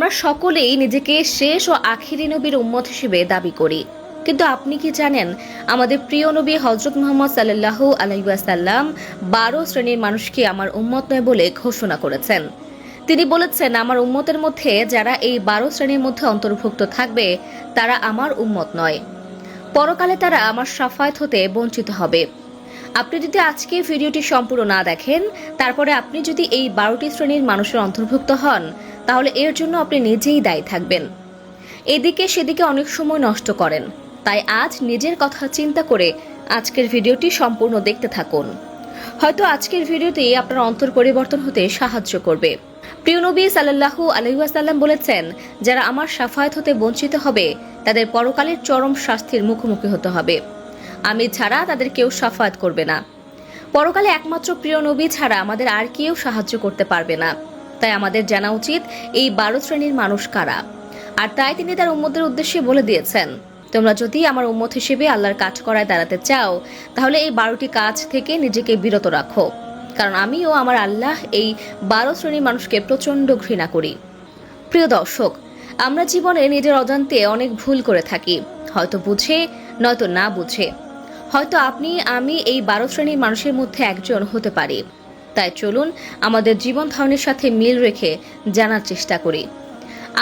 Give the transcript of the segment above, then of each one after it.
আমরা সকলেই নিজেকে শেষ ও আখিরি নবীর উম্মত হিসেবে দাবি করি, কিন্তু আপনি কি জানেন আমাদের প্রিয় নবী হযরত মুহাম্মদ সাল্লাল্লাহু আলাইহি ওয়াসাল্লাম 12 শ্রেণীর মানুষকে আমার উম্মত নয় বলে ঘোষণা করেছেন। তিনি বলেছেন, আমার উম্মতের মধ্যে যারা এই 12 শ্রেণীর মধ্যে অন্তর্ভুক্ত থাকবে তারা আমার উম্মত নয়। পরকালে তারা আমার শাফায়াত হতে বঞ্চিত হবে। আপনি যদি আজকে ভিডিওটি সম্পূর্ণ না দেখেন, তারপরে আপনি যদি এই 12টি শ্রেণীর মানুষের অন্তর্ভুক্ত হন, তাহলে এর জন্য আপনি নিজেই দায়ী থাকবেন। এদিকে সেদিকে অনেক সময় নষ্ট করেন। তাই আজ নিজের কথা চিন্তা করে আজকের ভিডিওটি সম্পূর্ণ দেখতে থাকুন। হয়তো আজকের ভিডিওটি আপনার অন্তর পরিবর্তন হতে সাহায্য করবে। প্রিয় নবী সাল্লাল্লাহু আলাইহি ওয়াসাল্লাম বলেছেন, যারা আমার শাফায়াত হতে বঞ্চিত হবে তাদের পরকালের চরম শাস্তির মুখোমুখি হতে হবে। আমি ছাড়া তাদের কেউ শাফায়াত করবে না। পরকালে একমাত্র প্রিয় নবী ছাড়া আমাদের আর কেউ সাহায্য করতে পারবে না। তাই আমাদের জানা উচিত এই 12 শ্রেণীর মানুষ কারা। আর তাই তিনি তার উম্মতের উদ্দেশ্যে বলে দিয়েছেন, তোমরা যদি আমার উম্মত হিসেবে আল্লাহর কাজ করায় দাঁড়াতে চাও, তাহলে এই 12টি কাজ থেকে নিজেকে বিরত রাখো, কারণ আমিও আমার আল্লাহ এই 12 শ্রেণীর মানুষকে প্রচন্ড ঘৃণা করি। প্রিয় দর্শক, আমরা জীবনে নিজের অজান্তে অনেক ভুল করে থাকি, হয়তো বুঝে নয়তো না বুঝে। হয়তো আপনি আমি এই 12 শ্রেণীর মানুষের মধ্যে একজন হতে পারি। তাই চলুন আমাদের জীবন ধারণের সাথে মিল রেখে জানার চেষ্টা করি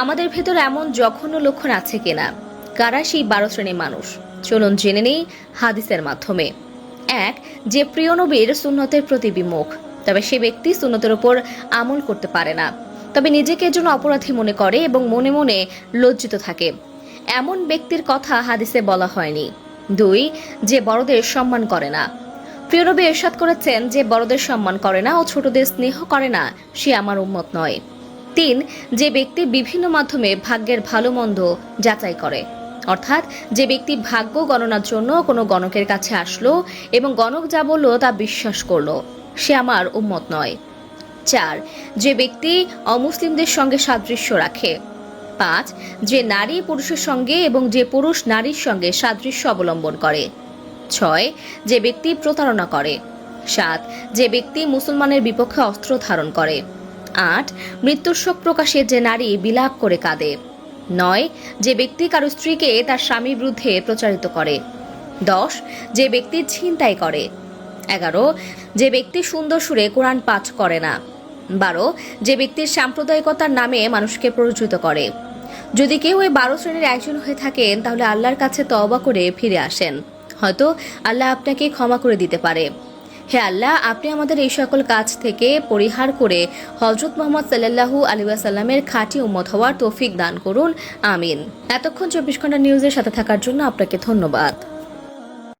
আমাদের ভেতর এমন জঘন্য লক্ষণ আছে কিনা। কারা সেই 12 শ্রেণীর মানুষ, চলুন জেনে নেই হাদিসের মাধ্যমে। 1. যে প্রিয় নবীর সুন্নতের প্রতি বিমুখ, তবে সে ব্যক্তি সুন্নতের উপর আমল করতে পারে না, তবে নিজেকে একজন অপরাধী মনে করে এবং মনে মনে লজ্জিত থাকে, এমন ব্যক্তির কথা হাদিসে বলা হয়নি। 2. যে বড়দের সম্মান করে না। প্রিয় নবী ইরশাদ করেছেন, যে বড়দের সম্মান করে না ও ছোটদের স্নেহ করে না সে আমার উম্মত নয়। 3. যে ব্যক্তি বিভিন্ন মাধ্যমে ভাগ্যের ভালো মন্দ যাচাই করে, অর্থাৎ যে ব্যক্তি ভাগ্য গণনার জন্য কোনো গণকের কাছে আসলো এবং গণক যা বলল তা বিশ্বাস করলো, সে আমার উম্মত নয়। 4. যে ব্যক্তি অমুসলিমদের সঙ্গে সাদৃশ্য রাখে। 5. যে নারী পুরুষের সঙ্গে এবং যে পুরুষ নারীর সঙ্গে সাদৃশ্য অবলম্বন করে। 6. যে ব্যক্তি প্রতারণা করে। 7. যে ব্যক্তি মুসলমানের বিপক্ষে অস্ত্র ধারণ করে। 8. মৃত্যুর শোক প্রকাশে যে নারী বিলাপ করে কাঁদে। 9. যে ব্যক্তি কারো স্ত্রীকে তার স্বামীর বিরুদ্ধে প্রচারিত করে। 10. যে ব্যক্তি ছিনতাই করে। 11. যে ব্যক্তি সুন্দর সুরে কোরআন পাঠ করে না। 12. যে ব্যক্তির সাম্প্রদায়িকতার নামে মানুষকে প্ররোচিত করে। যদি কেউ এই 12 শ্রেণীর একজন হয়ে থাকেন, তাহলে আল্লাহর কাছে তওবা করে ফিরে আসেন, হয়তো আল্লাহ আপনাকে ক্ষমা করে দিতে পারে। হে আল্লাহ, আপনি আমাদের এই সকল কাজ থেকে পরিহার করে হযরত মুহাম্মদ সাল্লাল্লাহু আলাইহি ওয়াসাল্লামের খাঁটি উম্মত হওয়ার তৌফিক দান করুন, আমিন। এতক্ষণ 24 ঘন্টা নিউজের সাথে থাকার জন্য আপনাকে ধন্যবাদ।